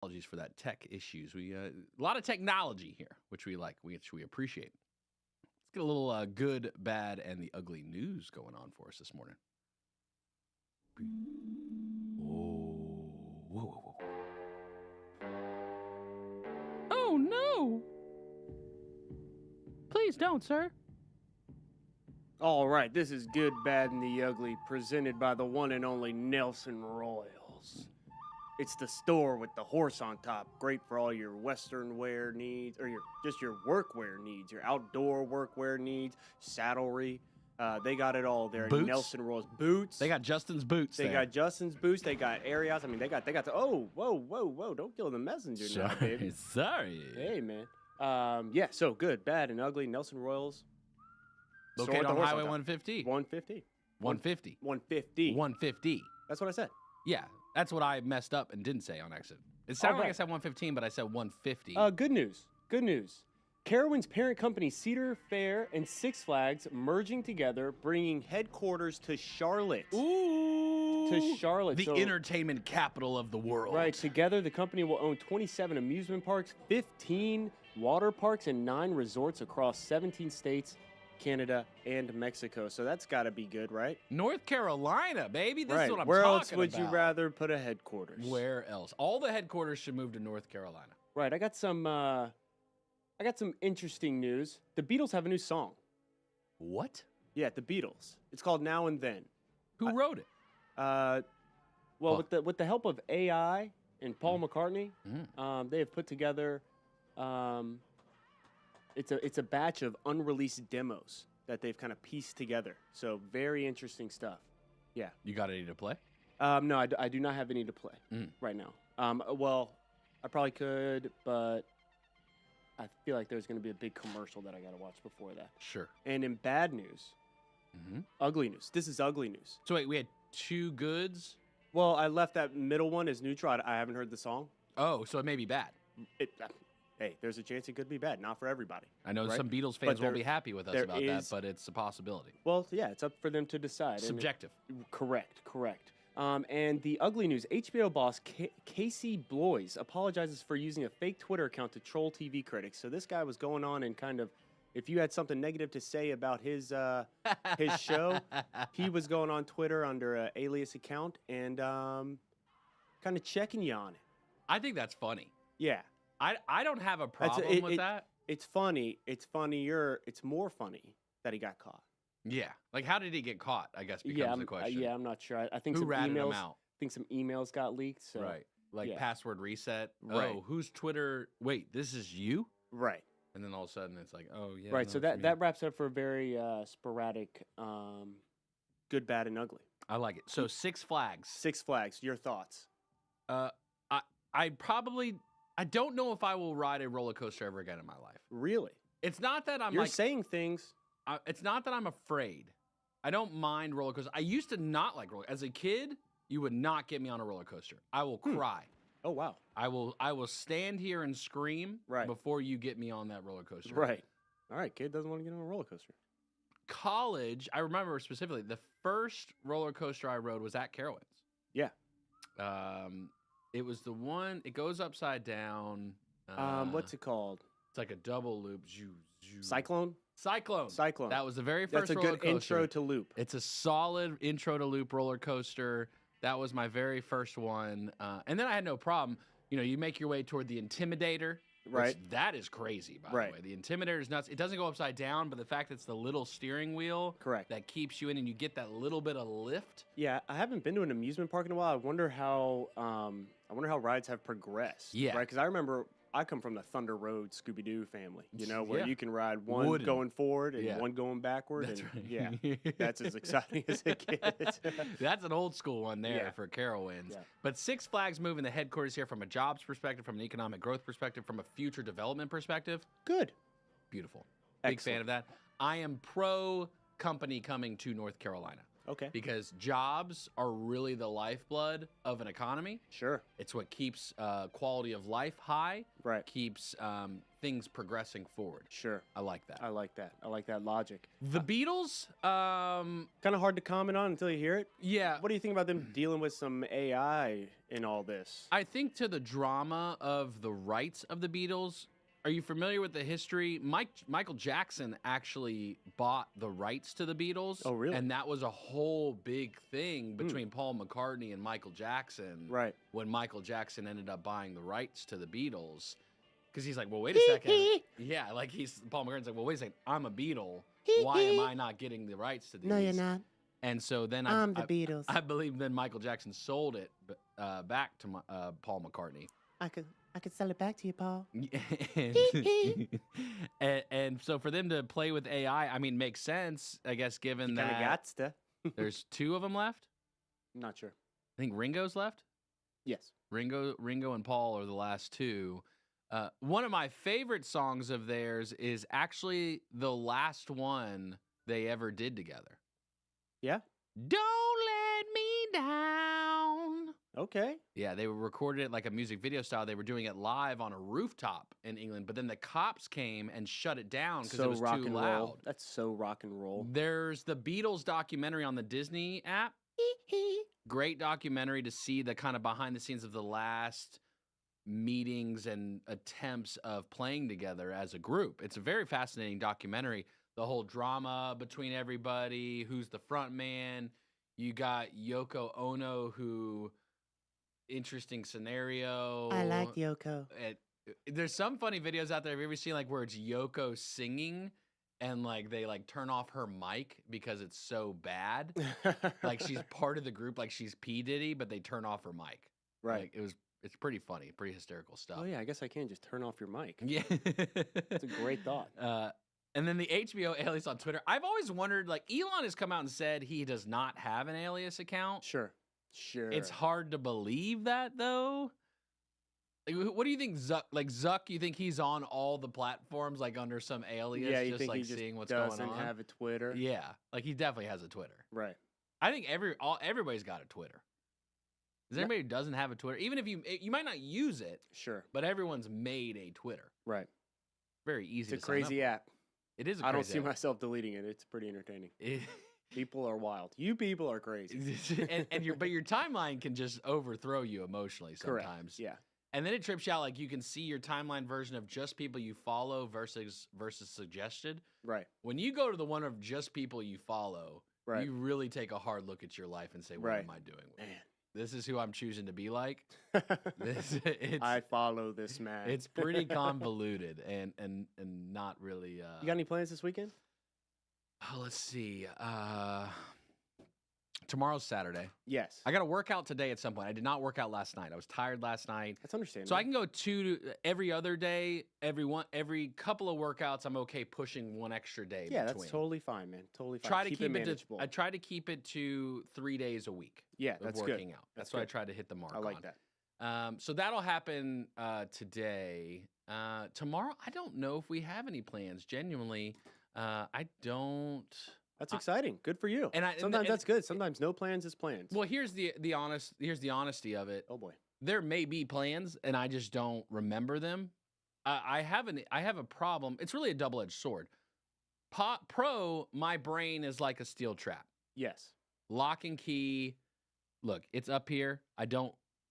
Apologies for that tech issues. We a lot of technology here, which we like, which we appreciate. Let's get a little good, bad, and the ugly news going on for us this morning. Oh, whoa. Oh no! Please don't, sir. All right, this is Good, Bad, and the Ugly, presented by the one and only Nelson Royals. It's the store with the horse on top. Great for all your Western wear needs, or your workwear needs, your outdoor workwear needs, saddlery. They got it all there. Boots? Nelson Royals boots. They got Justin's boots. They got Justin's boots. They got Arias. I mean, they got the. Oh, whoa! Don't kill the messenger now, baby. Sorry. Hey, man. Yeah. So Good, Bad, and Ugly. Nelson Royals. Located on Highway 150. 150. 150. 150. 150. That's what I said. Yeah, that's what I messed up and didn't say on accident. It sounded like I said 115, but I said 150. Good news. Good news. Carowind's parent company, Cedar Fair and Six Flags, merging together, bringing headquarters to Charlotte. Ooh. To Charlotte. The entertainment capital of the world. Right. Together, the company will own 27 amusement parks, 15 water parks, and 9 resorts across 17 states, Canada, and Mexico. So that's got to be good, right? North Carolina, baby. This is what I'm Where talking else would about. you rather put a headquarters? Where else? All the headquarters should move to North Carolina. Right. I got some interesting news. The Beatles have a new song. What? Yeah, the Beatles. It's called Now and Then. Who wrote it? With the help of AI and Paul McCartney, they have put together. It's a batch of unreleased demos that they've kind of pieced together. So very interesting stuff. Yeah. You got any to play? No, I do not have any to play right now. Well, I probably could, but I feel like there's going to be a big commercial that I got to watch before that. Sure. And in bad news, ugly news. This is ugly news. So wait, we had 2 goods? Well, I left that middle one as neutral. I haven't heard the song. Oh, so it may be bad. Hey, there's a chance it could be bad. Not for everybody. I know some Beatles fans won't be happy with us about that, but it's a possibility. Well, yeah, it's up for them to decide. Subjective. Correct. And the ugly news, HBO boss Casey Bloys apologizes for using a fake Twitter account to troll TV critics. So this guy was going on and kind of, if you had something negative to say about his show, he was going on Twitter under an alias account and kind of checking you on it. I think that's funny. Yeah. I don't have a problem with that. It's funny. It's funnier. It's more funny that he got caught. Yeah. Like, how did he get caught, I guess, becomes the question. I'm not sure. I think Who some ratted emails, him out? I think some emails got leaked. So. Right. Like password reset. Right. Oh, who's Twitter? Wait, this is you? Right. And then all of a sudden it's like, oh, yeah. Right. No, So that wraps up for a very sporadic Good, Bad, and Ugly. I like it. So Six Flags. Six Flags. Your thoughts? I don't know if I will ride a roller coaster ever again in my life. Really? It's not that I'm You're saying things. It's not that I'm afraid. I don't mind roller coasters. I used to not like roller. As a kid, you would not get me on a roller coaster. I will cry. Oh wow. I will stand here and scream before you get me on that roller coaster. Right. All right, kid doesn't want to get on a roller coaster. College, I remember specifically the first roller coaster I rode was at Carowinds. Yeah. It was the one. It goes upside down. What's it called? It's like a double loop. Cyclone. That was the very first. That's a roller good coaster. intro to loop. It's a solid intro to loop roller coaster. That was my very first one, and then I had no problem. You know, you make your way toward the Intimidator. Right. That is crazy, by the way. The Intimidator is nuts. It doesn't go upside down, but the fact that it's the little steering wheel that keeps you in and you get that little bit of lift. Yeah, I haven't been to an amusement park in a while. I wonder how rides have progressed. Yeah. Right, because I remember I come from the Thunder Road Scooby-Doo family, you know, where you can ride one going forward and one going backward. That's right. That's as exciting as it gets. That's an old school one there for Carowinds. Yeah. But Six Flags moving the headquarters here from a jobs perspective, from an economic growth perspective, from a future development perspective. Good. Beautiful. Big fan of that. I am pro company coming to North Carolina. Okay. Because jobs are really the lifeblood of an economy. Sure. It's what keeps quality of life high. Right. Keeps things progressing forward. Sure. I like that. I like that logic. The Beatles, kind of hard to comment on until you hear it. Yeah. What do you think about them dealing with some AI in all this. I think to the drama of the rights of the Beatles. Are you familiar with the history? Michael Jackson actually bought the rights to the Beatles. Oh, really? And that was a whole big thing between Paul McCartney and Michael Jackson. Right. When Michael Jackson ended up buying the rights to the Beatles. Because he's like, well, wait a second. Yeah, like Paul McCartney's like, well, wait a second. I'm a Beatle. Why am I not getting the rights to these? No, you're not. And so then I'm the Beatles. I believe then Michael Jackson sold it back to Paul McCartney. I could sell it back to you, Paul. and so for them to play with AI, I mean, makes sense, I guess, given that Gots to. there's 2 of them left. I'm not sure. I think Ringo's left. Yes. Ringo and Paul are the last 2. One of my favorite songs of theirs is actually the last one they ever did together. Yeah? Don't let me down. Okay. Yeah, they recorded it like a music video style. They were doing it live on a rooftop in England, but then the cops came and shut it down because it was rock too and loud. roll. That's so rock and roll. There's the Beatles documentary on the Disney app. Great documentary to see the kind of behind the scenes of the last meetings and attempts of playing together as a group. It's a very fascinating documentary. The whole drama between everybody, who's the front man. You got Yoko Ono, who... Interesting scenario. I like Yoko. There's some funny videos out there. Have you ever seen like where it's Yoko singing and like they like turn off her mic because it's so bad? Like she's part of the group, like she's P. Diddy, but they turn off her mic. Right. Like, it's pretty funny, pretty hysterical stuff. Oh yeah, I guess I can just turn off your mic. Yeah. It's a great thought. And then the HBO alias on Twitter. I've always wondered, like Elon has come out and said he does not have an alias account. Sure. It's hard to believe that, though. Like, what do you think, Zuck? Like Zuck, you think he's on all the platforms, like under some alias, Yeah, you just think like he just seeing what's going on? doesn't have a Twitter? Yeah, like he definitely has a Twitter. Right. I think everybody's got a Twitter. Is there anybody who doesn't have a Twitter? Even if you might not use it, Sure. but everyone's made a Twitter. Right. Very easy. It's a to sign up crazy for. app. It is. I don't see myself deleting it. It's pretty entertaining. People are wild. You people are crazy. and your timeline can just overthrow you emotionally sometimes. Correct. Yeah. And then it trips you out. Like you can see your timeline version of just people you follow versus suggested. Right. When you go to the one of just people you follow, Right. you really take a hard look at your life and say, "What am I doing? Man. This is who I'm choosing to be like." I follow this man. It's pretty convoluted and not really. You got any plans this weekend? Let's see. Tomorrow's Saturday. Yes. I got to work out today at some point. I did not work out last night. I was tired last night. That's understandable. So I can go every other day, every couple of workouts. I'm okay pushing one extra day. Yeah, between. that's totally fine, man. Totally fine. Try to keep it manageable. I try to keep it to 3 days a week. Yeah, of that's working good. out. That's what I try to hit the mark. I like on. that. So that'll happen today. Tomorrow, I don't know if we have any plans. Genuinely, I don't. That's exciting. Good for you. And sometimes that's good. Sometimes no plans is plans. Well, here's the honesty of it. Oh boy. There may be plans, and I just don't remember them. I have a problem. It's really a double-edged sword. Pro, my brain is like a steel trap. Yes. Lock and key. Look, it's up here. I don't